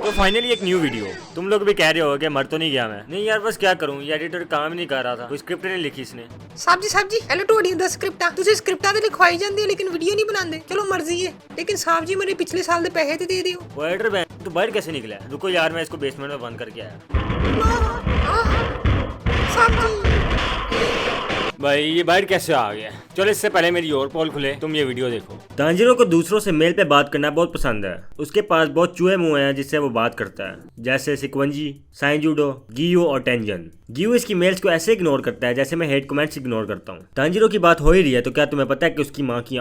तो फाइनली एक new video. तुम लोग भी कह रहे हो कि मर तो नहीं गया मैं। नहीं यार, बस क्या करूं, ये एडिटर काम ही नहीं कर रहा था, कोई स्क्रिप्ट नहीं लिखी इसने। साहब जी हेलो टोडी द स्क्रिप्टा तुझे स्क्रिप्टा ते लिखवाई जांदी है लेकिन वीडियो नहीं बनांदे। चलो मर्जी है, लेकिन साहब जी मेरे पिछले साल दे पैसे दे दियो। वो एडिटर बैन तो बाहर कैसे निकला? रुको यार, मैं इसको बेसमेंट में बंद करके आया। साहब जी भाई ये बाहर कैसे आ गया? चलो इससे पहले मेरी और पोल खुले, तुम ये वीडियो देखो। तांजिरो को दूसरों से मेल पे बात करना बहुत पसंद है। उसके पास बहुत चूहे मुंह हैं जिससे वो बात करता है, जैसे सिक्वंजी, साइंजूडो, गियो और टेंजन। गियो इसकी मेल्स को ऐसे इग्नोर करता है जैसे मैं हेट कमेंट्स इग्नोर करता हूँ। तांजिरो की बात हो ही रही है तो क्या तुम्हें पता है कि उसकी माँ की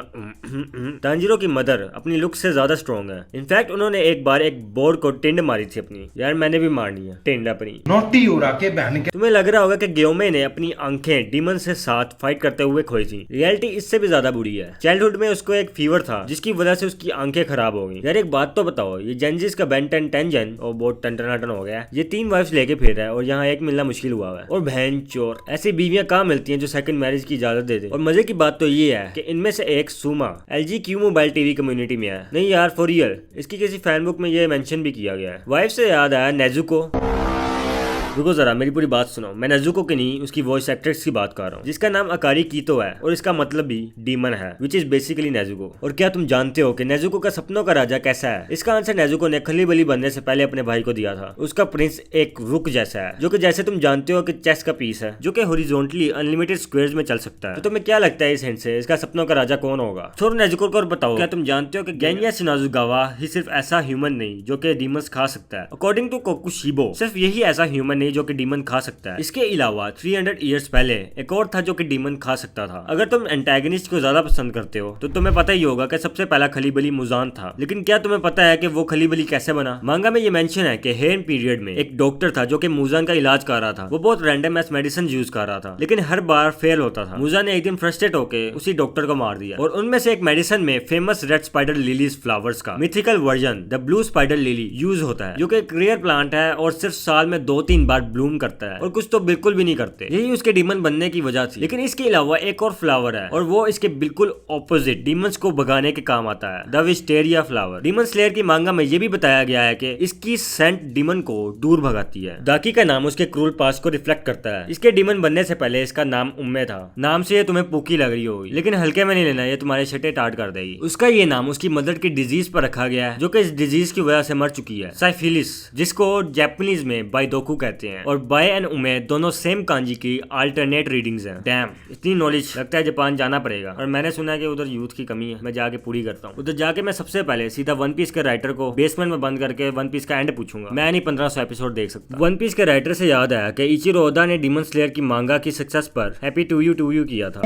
तांजिरो की मदर अपनी लुक से ज्यादा स्ट्रॉन्ग है। इनफैक्ट उन्होंने एक बार एक बोर्ड को टिंड मारी थी अपनी। यार मैंने भी मारनी है टिंड अपनी। नोटी हो रहा के बहन के। तुम्हें लग रहा होगा कि ग्योमे ने अपनी आंखें डीमन से साथ फाइट करते हुए खोई थी। रियलिटी इससे भी ज्यादा बुरी है। चाइल्डहुड में उसको एक फीवर था जिसकी वजह से उसकी आंखें खराब हो गई। यार एक बात तो बताओ, ये जेंजिस का बेंटन टेंजन और बहुत टन हो गया। ये 3 वाइफ्स लेके फिर रहा है और यहाँ एक मिलना मुश्किल हुआ है। और बहन चोर, ऐसी बीवियां कहाँ मिलती हैं जो सेकंड मैरिज की इजाजत दे दे। और मजे की बात तो ये है कि इनमें से एक सुमा LGQ मोबाइल टीवी कम्युनिटी में है। नहीं यार फॉर रियल, इसकी किसी फैन बुक में ये मेंशन भी किया गया है। वाइफ से याद आया नेजुको। रुको जरा, मेरी पूरी बात सुनो। मैं नेजुको की नहीं, उसकी वॉइस एक्ट्रेस की बात कर रहा हूँ जिसका नाम अकारी कीतो है और इसका मतलब भी डीमन है, विच इज बेसिकली नेजुको। और क्या तुम जानते हो कि नेजुको का सपनों का राजा कैसा है? इसका आंसर नेजुको ने खली बली बनने से पहले अपने भाई को दिया था। उसका प्रिंस एक रुक जैसा है जो कि जैसे तुम जानते हो कि चेस का पीस है जो कि हॉरिजॉन्टली अनलिमिटेड स्क्वायर्स में चल सकता है। तो तुम्हें क्या लगता है इस हिंट से इसका सपनों का राजा कौन होगा? छोड़ो नेजुको को और बताओ, क्या तुम जानते हो कि गेन्या शिनाजुगावा ही सिर्फ ऐसा ह्यूमन नहीं जो कि डीमंस खा सकता है। अकॉर्डिंग टू कोकुशिबो सिर्फ यही ऐसा ह्यूमन नहीं जो कि डीमन खा सकता है। इसके अलावा 300 इयर्स पहले एक और था जो कि डीमन खा सकता था। अगर तुम एंटागनिस्ट को ज्यादा पसंद करते हो तो तुम्हें पता ही होगा कि सबसे पहला खलीबली मुजान था। लेकिन क्या तुम्हें पता है कि वो खलीबली कैसे बना? मांगा में ये मेंशन है कि हेन पीरियड में एक डॉक्टर था जो कि मुजान का इलाज कर रहा था। वो बहुत रैंडम एस मेडिसिन यूज कर रहा था लेकिन हर बार फेल होता था। मुजान ने एक दिन फ्रस्ट्रेट होकर उसी डॉक्टर को मार दिया और उनमें से एक मेडिसिन में famous red spider lilies flowers का mythical version the blue spider lily use होता है जो कि एक रेयर प्लांट है और सिर्फ साल में 2-3 बार ब्लूम करता है और कुछ तो बिल्कुल भी नहीं करते। यही उसके डीमन बनने की वजह थी। लेकिन इसके अलावा एक और फ्लावर है और वो इसके बिल्कुल ऑपोजिट डीमंस को भगाने के काम आता है, the wisteria flower. Demon slayer की मांगा में ये भी बताया गया है कि इसकी सेंट डीमन को दूर भगाती है। दाकी का नाम उसके क्रूर पास्ट को रिफ्लेक्ट करता है। इसके डीमन बनने से पहले इसका नाम उम्मे था। नाम से ये तुम्हें पूकी लग रही होगी लेकिन हल्के में नहीं लेना, ये तुम्हारे शटे टाट कर देगी। उसका ये नाम उसकी मदर की डिजीज पर रखा गया है जो कि इस डिजीज की वजह से मर चुकी है, साइफिलिस, जिसको जापानीज में बाइदोकू कहते हैं। और बाय एंड उम्मे दोनों सेम कांजी की अल्टरनेट रीडिंग्स हैं। डैम, इतनी नॉलेज, लगता है जापान जाना पड़ेगा। और मैंने सुना है कि उधर यूथ की कमी है, मैं जाके पूरी करता हूँ। उधर जाके मैं सबसे पहले सीधा वन पीस के राइटर को बेसमेंट में बंद करके वन पीस का एंड पूछूंगा। मैं नहीं 1500 एपिसोड देख सकता। वन पीस के राइटर से याद आया कि इचिरो ओदा ने डीमन स्लेयर की मांगा की सक्सेस पर हैप्पी टू यू किया था।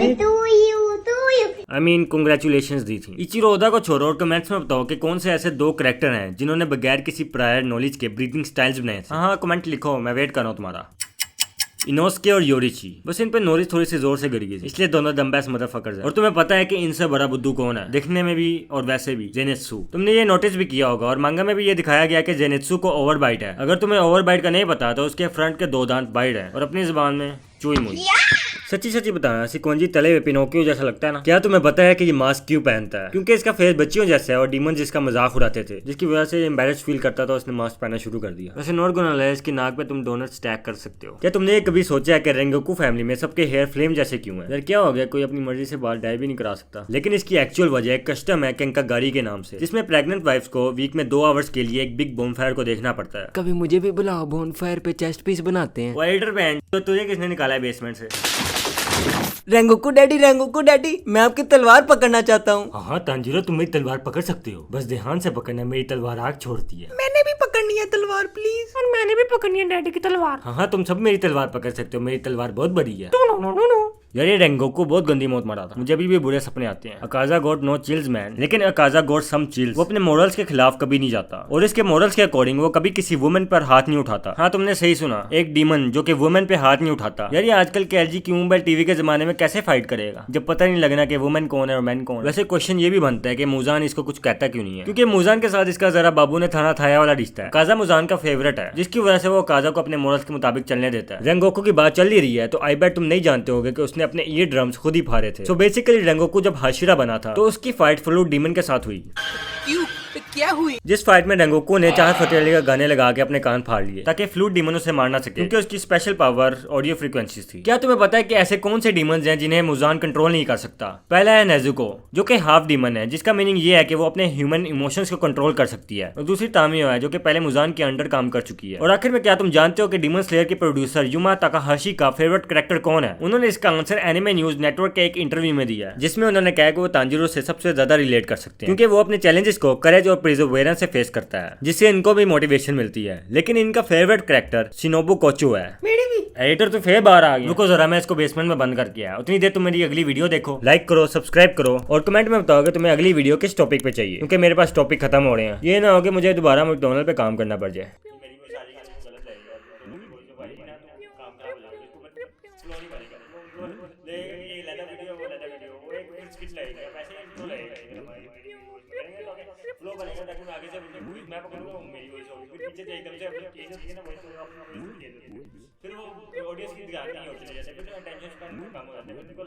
I mean, congratulations दी थी। इचिरो ओदा को छोड़ो और कमेंट्स में बताओ कि कौन से ऐसे 2 कैरेक्टर हैं जिन्होंने बगैर किसी प्रायर नॉलेज के ब्रीथिंग स्टाइल्स बनाए थे। हाँ कमेंट लिखो, मैं वेट कर रहा हूँ तुम्हारा। इनोस्के और योरिची, बस इन पे नॉलेज थोड़ी सी जोर से गिर गई इसलिए दोनों दम्बैस मदरफकर्स हैं। और तुम्हें पता है कि इनसे बड़ा बुद्धू कौन है दिखने में भी और वैसे भी? जेनेत्सु। तुमने ये नोटिस भी किया होगा और मांगा में भी ये दिखाया गया कि जेनेत्सु को ओवरबाइट है। अगर तुम्हें ओवरबाइट का नहीं पता तो उसके फ्रंट के 2 दांत बाइट है और अपनी जुबान में चुई मुई। सच्ची बताना, सिक्वंजी तले हुए पिनोकियो जैसा लगता है ना? क्या तुम्हें पता है कि ये मास्क क्यों पहनता है? क्योंकि इसका फेस बच्चियों जैसा है और डीमन जिसका मजाक उड़ाते थे जिसकी वजह से एम्बैरेस्ड फील करता था, उसने मास्क पहनना शुरू कर दिया। वैसे नॉट गोना लाई, इसकी नाक पे तुम डोनट स्टैक कर सकते हो। क्या तुमने कभी सोचा है कि रेंगोकू फैमिली में सबके हेयर फ्लेम जैसे क्यों है? यार क्या हो गया, कोई अपनी मर्जी से बाल डाई भी नहीं करा सकता। लेकिन इसकी एक्चुअल वजह एक कस्टम है केंकागारी के नाम से, जिसमें प्रेग्नेंट वाइफ्स को वीक में 2 आवर्स के लिए एक बिग बोनफायर को देखना पड़ता है। कभी मुझे भी बुलाओ, बोनफायर पे चेस्ट पीस बनाते हैं। वाइडर बैंड तो तुझे किसने निकाला है बेसमेंट से? रेंगोकू डैडी, मैं आपकी तलवार पकड़ना चाहता हूँ। हाँ तांजिरो, तुम मेरी तलवार पकड़ सकते हो, बस ध्यान से पकड़ना, मेरी तलवार आग छोड़ती है। मैंने भी पकड़नी है तलवार प्लीज। और मैंने भी पकड़नी है डैडी की तलवार। हाँ तुम सब मेरी तलवार पकड़ सकते हो, मेरी तलवार बहुत बड़ी है। यार ये रेंगोकू बहुत गंदी मौत मरा था, मुझे अभी भी बुरे सपने आते हैं। अकाजा गॉड नो चिल्स मैन, लेकिन अकाजा गॉड सम चिल्स। वो अपने मॉरल्स के खिलाफ कभी नहीं जाता और इसके मॉरल्स के अकॉर्डिंग वो कभी किसी वुमेन पर हाथ नहीं उठाता। हाँ तुमने सही सुना, एक डीमन जो कि वुमेन पे हाथ नहीं उठाता। यार ये आजकल के LGQ मोबाइल टीवी के जमाने में कैसे फाइट करेगा जब पता नहीं लगना कि वुमेन कौन है और मैन कौन है। वैसे क्वेश्चन ये भी बनता है कि मुजान इसको कुछ कहता क्यों नहीं है, क्योंकि मुजान के साथ इसका जरा बाबू ने थाना थाया वाला रिश्ता है। काजा मुजान का फेवरेट है जिसकी वजह से वो काजा को अपने मॉरल्स के मुताबिक चलने देता है। रेंगोकू की बात चल ही रही है तो आई बेट तुम नहीं जानते होगे कि उसने अपने ईयर ड्रम्स खुद ही फाड़े थे। सो बेसिकली रेंगोकू जब हाशिरा बना था तो उसकी फाइट फ्लू डीमन के साथ हुई। क्या हुई? जिस फाइट में रेंगोकू ने चाहत फतेह अली का गाने लगा के अपने कान फाड़ लिए ताकि फ्लूट डीमन उसे मार ना सके, क्योंकि उसकी स्पेशल पावर ऑडियो फ्रीक्वेंसीज थी। क्या तुम्हें पता है कि ऐसे कौन से डीमंस हैं जिन्हें मुजान कंट्रोल नहीं कर सकता? पहला है नेजुको, जो कि हाफ डीमन है, जिसका मीनिंग ये है कि वो अपने ह्यूमन इमोशंस को कंट्रोल कर सकती है। और दूसरी तामियो है, जो कि पहले मुजान के अंडर काम कर चुकी है। और आखिर में क्या तुम जानते हो कि डीमन स्लेयर के प्रोड्यूसर युमा ताकाहाशी का फेवरेट कैरेक्टर कौन है? उन्होंने इसका आंसर एनिमे न्यूज नेटवर्क के एक इंटरव्यू में दिया है, जिसमें उन्होंने कहा कि वो तांजीरो से सबसे ज्यादा रिलेट कर सकते हैं, क्योंकि वो अपने चैलेंजेस को करेज और प्रिजर्वेरेंस से फेस करता है, जिससे इनको भी मोटिवेशन मिलती है। लेकिन इनका फेवरेट कैरेक्टर शिनोबु कोचू है। मेरी भी। एडिटर तो फिर बाहर आ गया। रुको जरा, मैं इसको बेसमेंट में बंद करके आया। उतनी देर तुम मेरी अगली वीडियो देखो, लाइक करो, सब्सक्राइब करो और कमेंट में बताओ कि तुम्हें अगली वीडियो किस टॉपिक पे चाहिए, क्योंकि मेरे पास टॉपिक खत्म हो रहे हैं। ये ना हो कि मुझे दोबारा मैकडॉनल्ड पे काम करना पड़ जाए। फ्लो बनेगा ताकि मैं आगे से मैं पकड़ूंगा, मेरी वॉइस होगी, फिर पीछे से एकदम से अपनी चीज होती है ना, वॉइस फिर वो ऑडियंस की ध्यान नहीं होती, जैसे फिर टेंशन स्पैन कम हो जाता है।